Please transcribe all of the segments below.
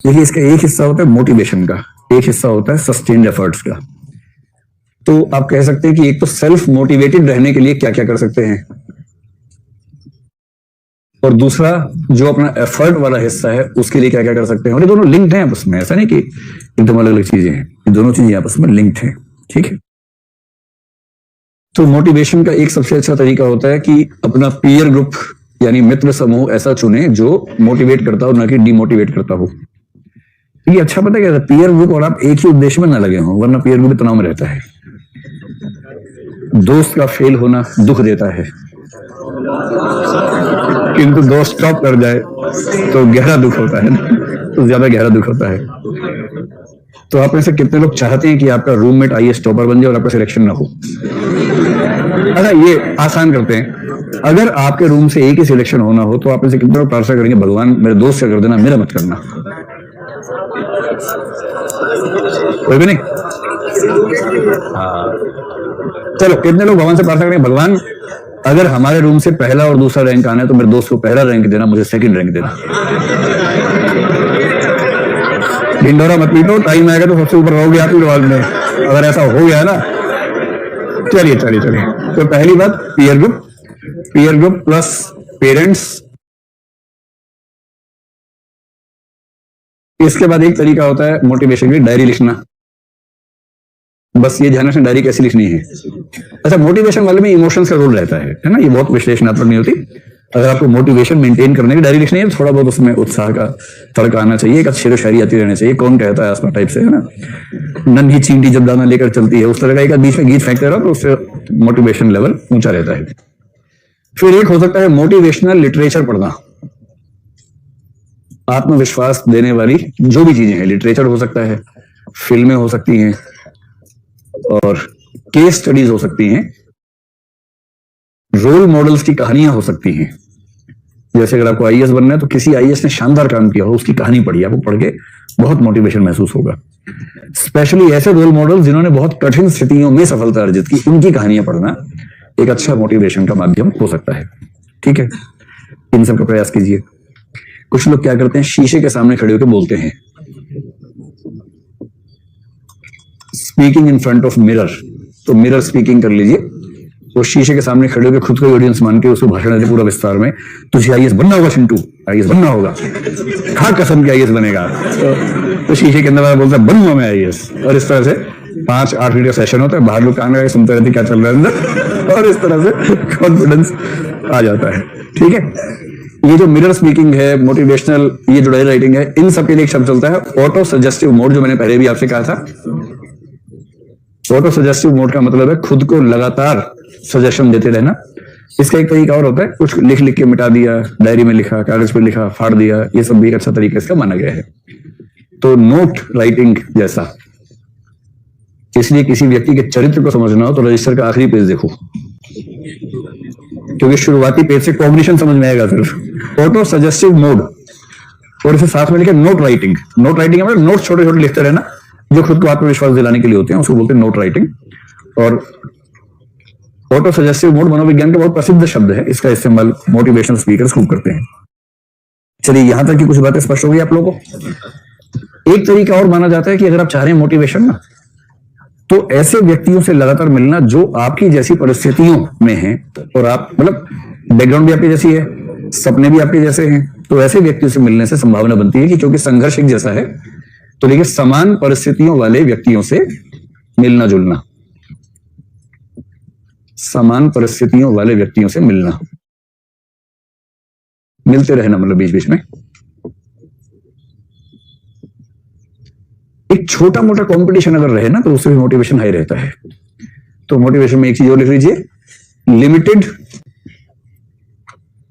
देखिए, इसका एक हिस्सा होता है मोटिवेशन का, एक हिस्सा होता है सस्टेन्ड एफर्ट्स का। तो आप कह सकते हैं कि एक तो सेल्फ मोटिवेटेड रहने के लिए क्या क्या कर सकते हैं, और दूसरा जो अपना एफर्ट वाला हिस्सा है उसके लिए क्या क्या कर सकते हैं। और ये दोनों लिंक्ड हैं आपस में, ऐसा नहीं कि एकदम अलग अलग चीजें हैं, ये दोनों चीजें आपस में लिंक्ड हैं। ठीक है, तो मोटिवेशन का एक सबसे अच्छा तरीका होता है कि अपना पीयर ग्रुप यानी मित्र समूह ऐसा चुने जो मोटिवेट करता हो, ना कि डिमोटिवेट करता हो। ये अच्छा पता क्या है, पीयर ग्रुप और आप एक ही उद्देश्य में ना लगे हों, वरना पीयर ग्रुप तनाव में रहता है। दोस्त का फेल होना दुख देता है, किंतु दोस्त टॉप कर जाए तो गहरा दुख होता है ना, तो ज्यादा गहरा दुख होता है। तो आप में से कितने लोग चाहते हैं कि आपका रूममेट आईएएस टॉपर बन जाए और आपका सिलेक्शन ना हो? अच्छा, ये आसान करते हैं, अगर आपके रूम से एक ही सिलेक्शन होना हो तो आप में से कितने लोग प्रार्थना करेंगे, भगवान मेरे दोस्त का कर देना, मेरा मत करना? कोई भी नहीं। हाँ, चलो, कितने लोग भगवान से प्रार्थना करेंगे, भगवान अगर हमारे रूम से पहला और दूसरा रैंक आना है तो मेरे दोस्त को पहला रैंक देना, मुझे सेकंड रैंक देना। ढिंडोरा मत पीटो, टाइम आएगा तो सबसे ऊपर रहोगे आप ही में, अगर ऐसा हो गया ना। चलिए चलिए चलिए, तो पहली बात पीयर ग्रुप प्लस पेरेंट्स। इसके बाद एक तरीका होता है मोटिवेशन की, डायरी लिखना। बस ये ध्यान रखना डायरी कैसी लिखनी है। अच्छा, मोटिवेशन वाले में इमोशंस का रोल रहता है ना, ये बहुत विश्लेषणात्मक नहीं होती। अगर आपको मोटिवेशन मेंटेन करने की डायरी लिखनी है, थोड़ा बहुत उसमें उत्साह का तड़का आना चाहिए, एक अच्छी शायरी आती रहनी चाहिए, कौन कहता है आसमा टाइप से, है ना, नन्ही चींटी जब दाना लेकर चलती है, उस तरह का एक बीच में गीत फेंकते रहो तो उससे मोटिवेशन लेवल ऊंचा रहता है। फिर एक हो सकता है मोटिवेशनल लिटरेचर पढ़ना। आत्मविश्वास देने वाली जो भी चीजें हैं, लिटरेचर हो सकता है, फिल्में हो सकती हैं, और केस स्टडीज हो सकती हैं, रोल मॉडल्स की कहानियां हो सकती हैं। जैसे अगर आपको आईएएस बनना है तो किसी आईएएस ने शानदार काम किया हो, उसकी कहानी पढ़ी, आपको पढ़ के बहुत मोटिवेशन महसूस होगा। स्पेशली ऐसे रोल मॉडल जिन्होंने बहुत कठिन स्थितियों में सफलता अर्जित की, उनकी कहानियां पढ़ना एक अच्छा मोटिवेशन का माध्यम हो सकता है। ठीक है, इन सब का प्रयास कीजिए। कुछ लोग क्या करते हैं, शीशे के सामने खड़े होकर बोलते हैं, speaking in front of mirror. तो मिरर स्पीकिंग कर लीजिए, वो शीशे के सामने खड़े होकर खुद को ऑडियंस मान के उसको भाषण देते पूरा विस्तार में, तुझे आईएएस बनना होगा चिंटू, आईएएस बनना होगा, खा कसम के आईएएस बनेगा। तो शीशे के अंदर बोलता है बनूंगा मैं आईएएस, और इस तरह से 5-8 मिनट का सेशन होता है, बाहर लोग कान लगा सुनते रहते क्या चल रहा है अंदर, और इस तरह से कॉन्फिडेंस आ जाता है। ठीक है, ये जो मिरर स्पीकिंग है, मोटिवेशनल, ये जो डायरी राइटिंग है, इन सब के लिए एक शब्द चलता है ऑटो सजेस्टिव मोड, जो मैंने पहले भी आपसे कहा था। ऑटो सजेस्टिव मोड का मतलब है खुद को लगातार सजेशन देते रहना। इसका एक तरीका और होता है, कुछ लिख लिख के मिटा दिया, डायरी में लिखा, कागज पे लिखा, फाड़ दिया, ये सब भी एक अच्छा तरीका इसका माना गया है। तो नोट राइटिंग जैसा, इसलिए किसी व्यक्ति के चरित्र को समझना हो तो रजिस्टर का आखिरी पेज देखो, क्योंकि शुरुआती पेज से कॉग्निशन समझ में आएगा सिर्फ। ऑटो सजेस्टिव मोड, और इसे साथ में लिखे नोट राइटिंग। नोट राइटिंग मतलब नोट छोटे छोटे लिखते रहना, जो खुद को आत्मविश्वास दिलाने के लिए होते हैं, उसको बोलते हैं नोट राइटिंग। और ऑटो सजेस्टिव मोड मनोविज्ञान का बहुत प्रसिद्ध शब्द है, इसका इस्तेमाल मोटिवेशनल स्पीकर्स खूब करते हैं। चलिए, यहां तक की कुछ बातें स्पष्ट हो गई आप लोगों को। एक तरीका और माना जाता है कि अगर आप चाह रहे हैं मोटिवेशन ना, तो ऐसे व्यक्तियों से लगातार मिलना जो आपकी जैसी परिस्थितियों में हैं, और आप मतलब बैकग्राउंड भी आपकी जैसी है, सपने भी आपके जैसे हैं, तो ऐसे व्यक्तियों से मिलने से संभावना बनती है कि क्योंकि संघर्ष एक जैसा है, तो देखिए समान परिस्थितियों वाले व्यक्तियों से मिलना जुलना, समान परिस्थितियों वाले व्यक्तियों से मिलना, मिलते रहना, मतलब बीच बीच में। एक छोटा मोटा कंपटीशन अगर रहे ना, तो उससे भी मोटिवेशन हाई रहता है। तो मोटिवेशन में एक चीज और लिख लीजिए, लिमिटेड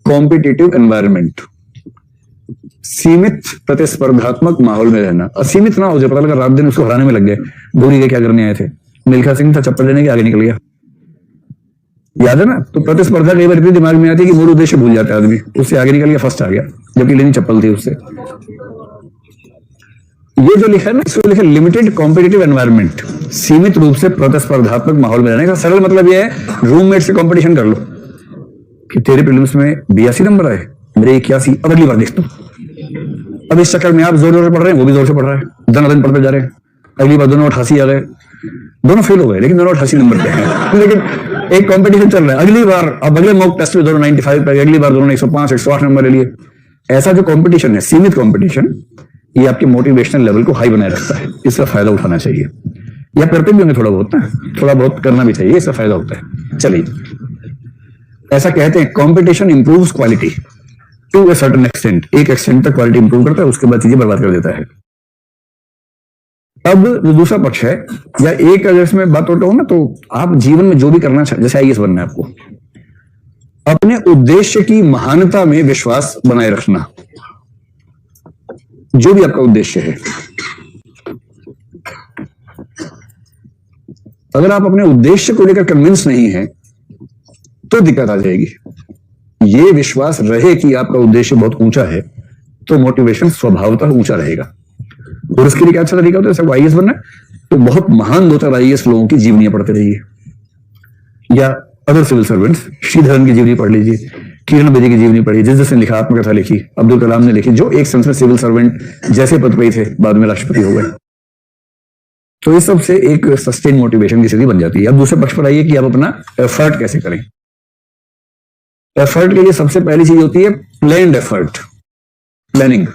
कॉम्पिटिटिव एनवायरनमेंट, सीमित प्रतिस्पर्धात्मक माहौल में रहना। असीमित ना हो जाए, पता लगा रात दिन उसको हराने में लग गए, भूरी के क्या करने आए थे, मिल्खा सिंह था चप्पल लेने के, आगे निकल गया, याद है ना। तो प्रतिस्पर्धा कई बार इतनी दिमाग में आती है कि मूल उद्देश्य भूल जाता है आदमी, उससे आगे निकल गया, फर्स्ट आ गया, जबकि लेनी चप्पल थी उससे। ये जो लिखा है ना, इसको लिखा लिमिटेड कॉम्पिटिटिव एनवायरनमेंट, सीमित रूप से प्रतिस्पर्धात्मक माहौल में रहने का सरल मतलब यह है, रूममेट से कंपटीशन कर लो कि तेरे प्रीलिम्स में 82 नंबर आए, मेरे 81, अब अगली बार देख तू, अब इस चक्कर में आप जोर जोर से पढ़ रहे हैं, वो भी जोर से पढ़ रहा है, दिन पढ़ते जा रहे हैं, अगली बार दोनों 88 आ गए, दोनों फेल हो गए लेकिन दोनों 88 नंबर पे हैं। लेकिन एक कंपटीशन चल रहा है, अगली बार अब अगले मॉक टेस्ट में दोनों 95 पे, अगली बार दोनों 105 108 नंबर ले लिए। ऐसा जो कंपटीशन है, सीमित कंपटीशन, ये आपके मोटिवेशनल लेवल को हाई बनाए रखता है, इसका फायदा उठाना चाहिए। या करते भी होंगे थोड़ा बहुत ना, थोड़ा बहुत करना भी चाहिए, इसका फायदा होता है। चलिए, ऐसा कहते हैं competition improves quality to a certain extent, एक एक्सटेंट तक क्वालिटी इंप्रूव करता है, उसके बाद चीजें बर्बाद कर देता है। अब जो दूसरा पक्ष है, या एक अगर इसमें बात होता हो ना, तो आप जीवन में जो भी करना चाहते, जैसे आईएएस बनना है आपको, अपने उद्देश्य की महानता में विश्वास बनाए रखना। जो भी आपका उद्देश्य है, अगर आप अपने उद्देश्य को लेकर कन्विंस नहीं है तो दिक्कत आ जाएगी। ये विश्वास रहे कि आपका उद्देश्य बहुत ऊंचा है, तो मोटिवेशन स्वभावतः ऊंचा रहेगा। और उसके लिए क्या अच्छा तरीका होता है, सबको आईएएस बनना है तो बहुत महान 2-4 आईएएस लोगों की जीवनियां पढ़ते रहिए, या अदर सिविल सर्वेंट्स, श्रीधरन की जीवनी पढ़ लीजिए, किरण बेदी की जीवनी पढ़ी, जिसने लिखा आत्मकथा लिखी, अब्दुल कलाम ने लिखी, जो एक सेंस में सिविल सर्वेंट जैसे पद पे थे, बाद में राष्ट्रपति हो गए। तो इस सब से एक सस्टेन मोटिवेशन की स्थिति बन जाती है। अब दूसरे पक्ष पर आइए कि आप अपना एफर्ट कैसे करें। एफर्ट के लिए सबसे पहली चीज होती है प्लान्ड एफर्ट, प्लानिंग।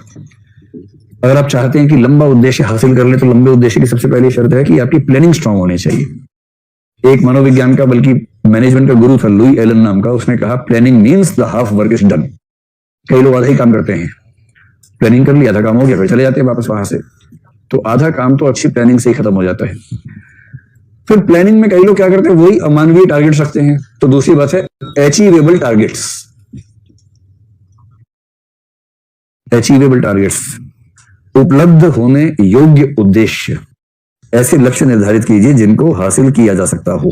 अगर आप चाहते हैं कि लंबा उद्देश्य हासिल कर ले, तो लंबे उद्देश्य की सबसे पहली शर्त है कि आपकी प्लानिंग स्ट्रांग होनी चाहिए। एक मनोविज्ञान का, बल्कि मैनेजमेंट का गुरु था, लुई एलन नाम का, उसने कहा planning means the half work is done. कई लोग आधा ही काम करते हैं, प्लानिंग कर लिया, आधा काम हो गया, फिर चले जाते हैं वापस वहां से। तो आधा काम तो अच्छी प्लानिंग से ही खत्म हो जाता है। फिर प्लानिंग में कई लोग क्या करते हैं, वही अमानवीय टारगेट्स रखते हैं। तो दूसरी बात है अचीवेबल टारगेट्स। अचीवेबल टारगेट्स, उपलब्ध होने योग्य उद्देश्य, ऐसे लक्ष्य निर्धारित कीजिए जिनको हासिल किया जा सकता हो,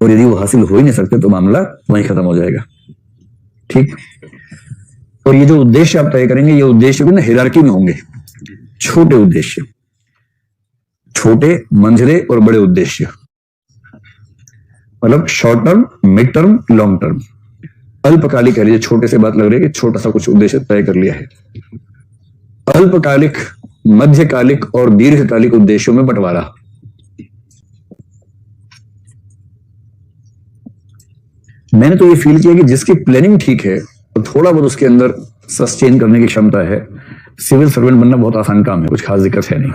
और यदि वो हासिल हो ही नहीं सकते तो मामला वहीं खत्म हो जाएगा। ठीक। और ये जो उद्देश्य आप तय करेंगे, ये उद्देश्य भी ना हायरार्की में होंगे। छोटे उद्देश्य, छोटे, मंझले और बड़े उद्देश्य, मतलब short term, mid term, long term. अल्पकालिक कह लीजिए, छोटे से बात लग रही है कि छोटा सा कुछ उद्देश्य तय कर लिया है। अल्पकालिक, मध्यकालिक और दीर्घकालिक उद्देश्यों में बंटवारा। मैंने तो ये फील किया कि जिसकी प्लानिंग ठीक है और थोड़ा बहुत उसके अंदर सस्टेन करने की क्षमता है, सिविल सर्वेंट बनना बहुत आसान काम है, कुछ खास दिक्कत है नहीं।